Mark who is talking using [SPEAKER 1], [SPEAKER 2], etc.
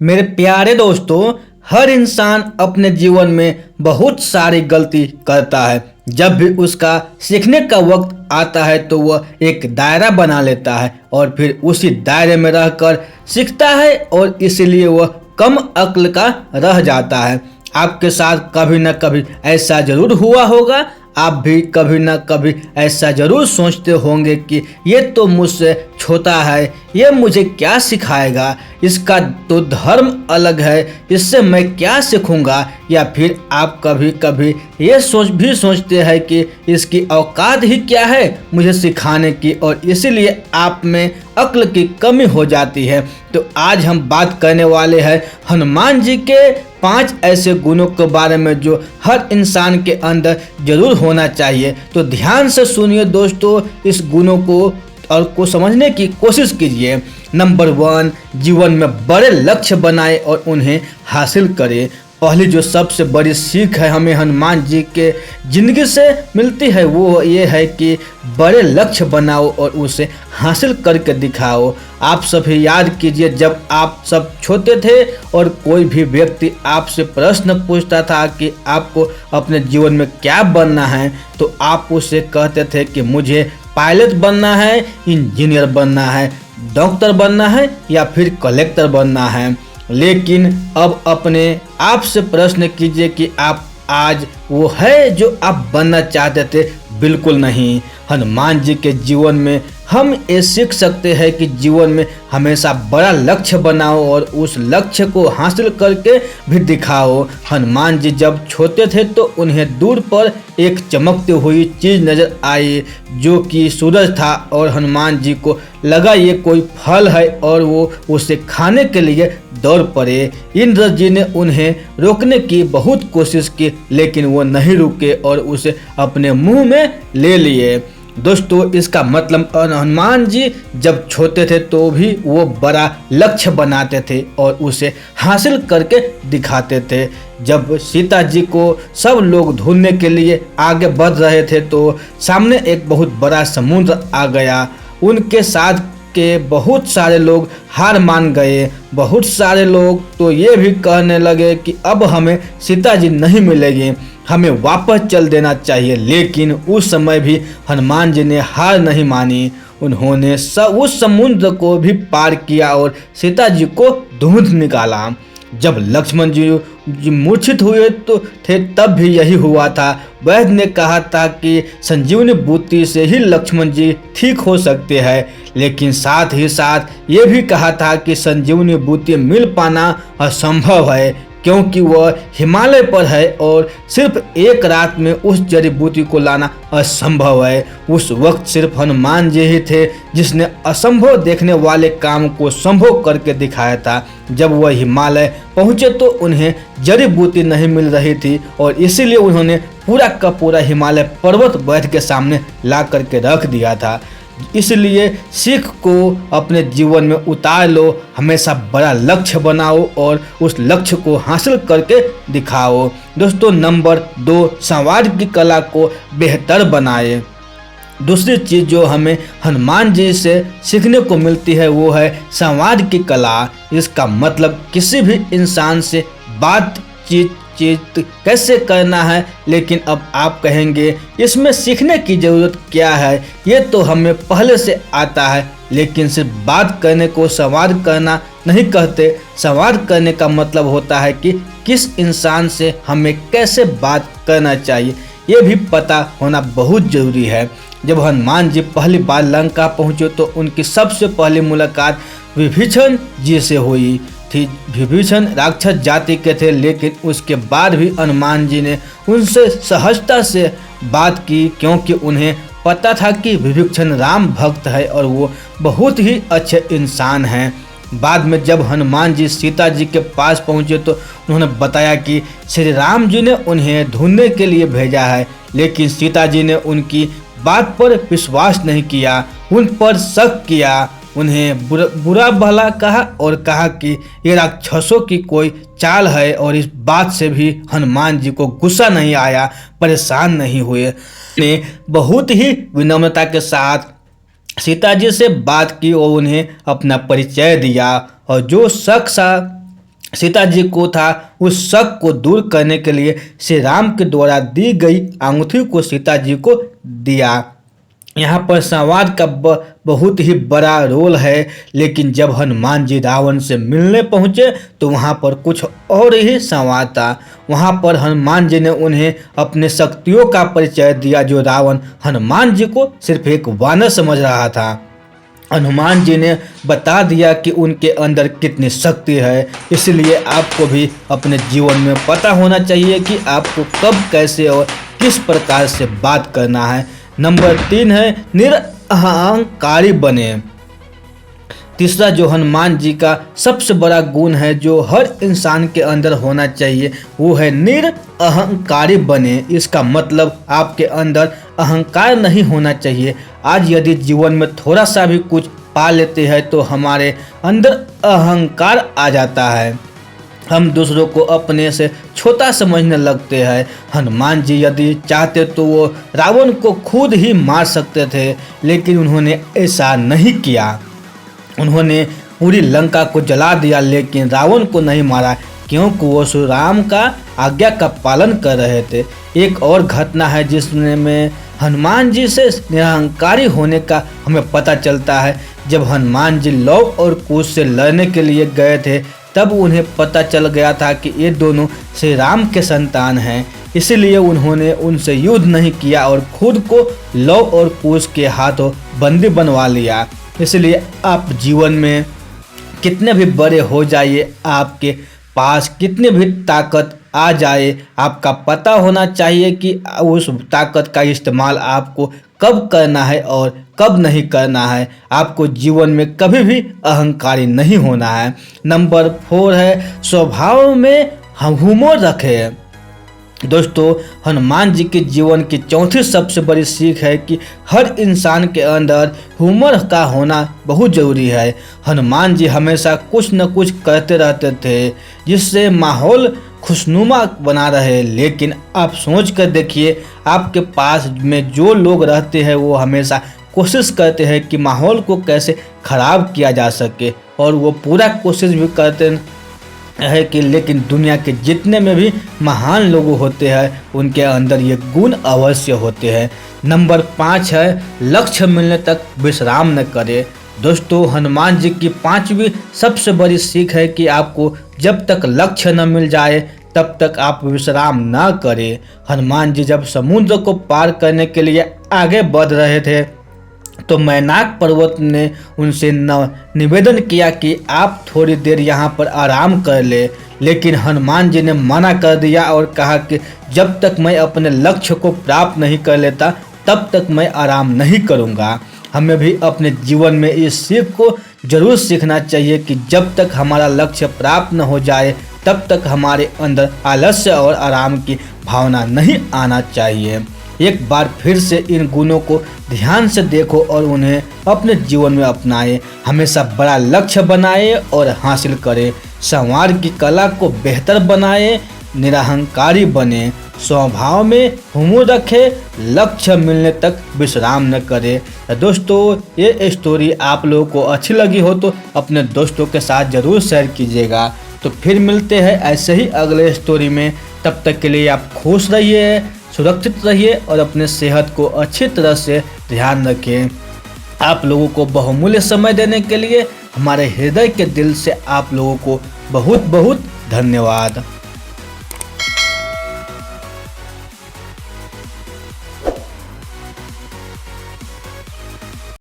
[SPEAKER 1] मेरे प्यारे दोस्तों, हर इंसान अपने जीवन में बहुत सारी गलती करता है। जब भी उसका सीखने का वक्त आता है तो वह एक दायरा बना लेता है और फिर उसी दायरे में रहकर सीखता है और इसीलिए वह कम अक्ल का रह जाता है। आपके साथ कभी न कभी ऐसा जरूर हुआ होगा। आप भी कभी न कभी ऐसा जरूर सोचते होंगे कि ये तो मुझसे छोटा है, ये मुझे क्या सिखाएगा, इसका तो धर्म अलग है, इससे मैं क्या सीखूंगा। या फिर आप कभी कभी ये सोचते हैं कि इसकी औकात ही क्या है मुझे सिखाने की, और इसीलिए आप में अक्ल की कमी हो जाती है। तो आज हम बात करने वाले हैं हनुमान जी के 5 ऐसे गुणों के बारे में जो हर इंसान के अंदर जरूर होना चाहिए। तो ध्यान से सुनिए दोस्तों, इस गुणों को समझने की कोशिश कीजिए। नंबर 1, जीवन में बड़े लक्ष्य बनाए और उन्हें हासिल करें। पहली जो सबसे बड़ी सीख है हमें हनुमान जी के जिंदगी से मिलती है वो ये है कि बड़े लक्ष्य बनाओ और उसे हासिल करके दिखाओ। आप सभी याद कीजिए, जब आप सब छोटे थे और कोई भी व्यक्ति आपसे प्रश्न पूछता था कि आपको अपने जीवन में क्या बनना है, तो आप उसे कहते थे कि मुझे पायलट बनना है, इंजीनियर बनना है, डॉक्टर बनना है या फिर कलेक्टर बनना है। लेकिन अब अपने आप से प्रश्न कीजिए कि आप आज वो है जो आप बनना चाहते थे? बिल्कुल नहीं। हनुमान जी के जीवन में हम ये सीख सकते हैं कि जीवन में हमेशा बड़ा लक्ष्य बनाओ और उस लक्ष्य को हासिल करके भी दिखाओ। हनुमान जी जब छोटे थे तो उन्हें दूर पर एक चमकती हुई चीज नजर आई जो कि सूरज था, और हनुमान जी को लगा ये कोई फल है और वो उसे खाने के लिए दौड़ पड़े। इंद्र जी ने उन्हें रोकने की बहुत कोशिश की लेकिन वो नहीं रुके और उसे अपने मुंह में ले लिए। दोस्तों, इसका मतलब हनुमान जी जब छोटे थे तो भी वो बड़ा लक्ष्य बनाते थे और उसे हासिल करके दिखाते थे। जब सीता जी को सब लोग ढूंढने के लिए आगे बढ़ रहे थे तो सामने एक बहुत बड़ा समुद्र आ गया। उनके साथ के बहुत सारे लोग हार मान गए। बहुत सारे लोग तो ये भी कहने लगे कि अब हमें सीता जी नहीं मिलेगी, हमें वापस चल देना चाहिए। लेकिन उस समय भी हनुमान जी ने हार नहीं मानी। उन्होंने उस समुद्र को भी पार किया और सीता जी को ढूंढ निकाला। जब लक्ष्मण जी मूर्छित हुए तो थे तब भी यही हुआ था। वैद्य ने कहा था कि संजीवनी बूटी से ही लक्ष्मण जी ठीक हो सकते हैं, लेकिन साथ ही साथ ये भी कहा था कि संजीवनी बूटी मिल पाना असंभव है क्योंकि वह हिमालय पर है और सिर्फ एक रात में उस जड़ी बूटी को लाना असंभव है। उस वक्त सिर्फ हनुमान जी ही थे जिसने असंभव देखने वाले काम को संभव करके दिखाया था। जब वह हिमालय पहुंचे तो उन्हें जड़ी बूटी नहीं मिल रही थी और इसीलिए उन्होंने पूरा का पूरा हिमालय पर्वत वैद्य के सामने ला करके रख दिया था। इसलिए सीख को अपने जीवन में उतार लो, हमेशा बड़ा लक्ष्य बनाओ और उस लक्ष्य को हासिल करके दिखाओ। दोस्तों, नंबर 2, संवाद की कला को बेहतर बनाए। दूसरी चीज़ जो हमें हनुमान जी से सीखने को मिलती है वो है संवाद की कला। इसका मतलब किसी भी इंसान से बातचीत कैसे करना है। लेकिन अब आप कहेंगे इसमें सीखने की ज़रूरत क्या है, ये तो हमें पहले से आता है। लेकिन सिर्फ बात करने को संवाद करना नहीं कहते। संवाद करने का मतलब होता है कि किस इंसान से हमें कैसे बात करना चाहिए, ये भी पता होना बहुत ज़रूरी है। जब हनुमान जी पहली बार लंका पहुँचे तो उनकी सबसे पहली मुलाकात विभीषण जी से हुई थी। विभीषण राक्षस जाति के थे, लेकिन उसके बाद भी हनुमान जी ने उनसे सहजता से बात की क्योंकि उन्हें पता था कि विभीषण राम भक्त है और वो बहुत ही अच्छे इंसान हैं। बाद में जब हनुमान जी सीता जी के पास पहुंचे तो उन्होंने बताया कि श्री राम जी ने उन्हें ढूंढने के लिए भेजा है, लेकिन सीता जी ने उनकी बात पर विश्वास नहीं किया, उन पर शक किया, उन्हें बुरा भला कहा और कहा कि ये राक्षसों की कोई चाल है। और इस बात से भी हनुमान जी को गुस्सा नहीं आया, परेशान नहीं हुए। ने बहुत ही विनम्रता के साथ सीता जी से बात की और उन्हें अपना परिचय दिया और जो शख्स सीता जी को था उस शक को दूर करने के लिए श्री राम के द्वारा दी गई अंगूठी को सीता जी को दिया। यहाँ पर संवाद का बहुत ही बड़ा रोल है। लेकिन जब हनुमान जी रावण से मिलने पहुँचे तो वहाँ पर कुछ और ही संवाद था। वहाँ पर हनुमान जी ने उन्हें अपने शक्तियों का परिचय दिया, जो रावण हनुमान जी को सिर्फ एक वानर समझ रहा था। हनुमान जी ने बता दिया कि उनके अंदर कितनी शक्ति है। इसलिए आपको भी अपने जीवन में पता होना चाहिए कि आपको कब, कैसे और किस प्रकार से बात करना है। नंबर 3 है निरअहंकारी बने। तीसरा जो हनुमान जी का सबसे बड़ा गुण है जो हर इंसान के अंदर होना चाहिए, वो है निरअहंकारी बने। इसका मतलब आपके अंदर अहंकार नहीं होना चाहिए। आज यदि जीवन में थोड़ा सा भी कुछ पा लेते हैं तो हमारे अंदर अहंकार आ जाता है। हम दूसरों को अपने से छोटा समझने लगते हैं। हनुमान जी यदि चाहते तो वो रावण को खुद ही मार सकते थे, लेकिन उन्होंने ऐसा नहीं किया। उन्होंने पूरी लंका को जला दिया, लेकिन रावण को नहीं मारा, क्योंकि वो श्री राम का आज्ञा का पालन कर रहे थे। एक और घटना है जिसमें हनुमान जी से निरहंकारी होने का हमें पता चलता है। जब हनुमान जी लव और कुश से लड़ने के लिए गए थे, तब उन्हें पता चल गया था कि ये दोनों श्री राम के संतान हैं। इसलिए उन्होंने उनसे युद्ध नहीं किया और खुद को लव और कुश के हाथों बंदी बनवा लिया। इसलिए आप जीवन में कितने भी बड़े हो जाइए, आपके पास कितनी भी ताकत आ जाए, आपका पता होना चाहिए कि उस ताकत का इस्तेमाल आपको कब करना है और कब नहीं करना है। आपको जीवन में कभी भी अहंकारी नहीं होना है। नंबर 4 है स्वभाव में हुमर रखें। दोस्तों, हनुमान जी के जीवन की चौथी सबसे बड़ी सीख है कि हर इंसान के अंदर हुमर का होना बहुत ज़रूरी है। हनुमान जी हमेशा कुछ न कुछ करते रहते थे जिससे माहौल खुशनुमा बना रहे। लेकिन आप सोच कर देखिए, आपके पास में जो लोग रहते हैं वो हमेशा कोशिश करते हैं कि माहौल को कैसे ख़राब किया जा सके, और वो पूरा कोशिश भी करते है कि लेकिन दुनिया के जितने में भी महान लोग होते हैं उनके अंदर ये गुण अवश्य होते हैं। नंबर 5 है लक्ष्य मिलने तक विश्राम न करें। दोस्तों, हनुमान जी की 5वीं सबसे बड़ी सीख है कि आपको जब तक लक्ष्य न मिल जाए तब तक आप विश्राम न करें। हनुमान जी जब समुद्र को पार करने के लिए आगे बढ़ रहे थे तो मैनाक पर्वत ने उनसे निवेदन किया कि आप थोड़ी देर यहाँ पर आराम कर ले, लेकिन हनुमान जी ने मना कर दिया और कहा कि जब तक मैं अपने लक्ष्य को प्राप्त नहीं कर लेता तब तक मैं आराम नहीं करूँगा। हमें भी अपने जीवन में इस सीख को जरूर सीखना चाहिए कि जब तक हमारा लक्ष्य प्राप्त न हो जाए तब तक हमारे अंदर आलस्य और आराम की भावना नहीं आना चाहिए। एक बार फिर से इन गुणों को ध्यान से देखो और उन्हें अपने जीवन में अपनाएं। हमेशा बड़ा लक्ष्य बनाएं और हासिल करें। संवाद की कला को बेहतर बनाएं, निरहंकारी बने, स्वभाव में हुमर रखें, लक्ष्य मिलने तक विश्राम न करें। दोस्तों, ये स्टोरी आप लोगों को अच्छी लगी हो तो अपने दोस्तों के साथ ज़रूर शेयर कीजिएगा। तो फिर मिलते हैं ऐसे ही अगले स्टोरी में। तब तक के लिए आप खुश रहिए, सुरक्षित रहिए और अपने सेहत को अच्छी तरह से ध्यान रखें। आप लोगों को बहुमूल्य समय देने के लिए हमारे हृदय के दिल से आप लोगों को बहुत बहुत धन्यवाद।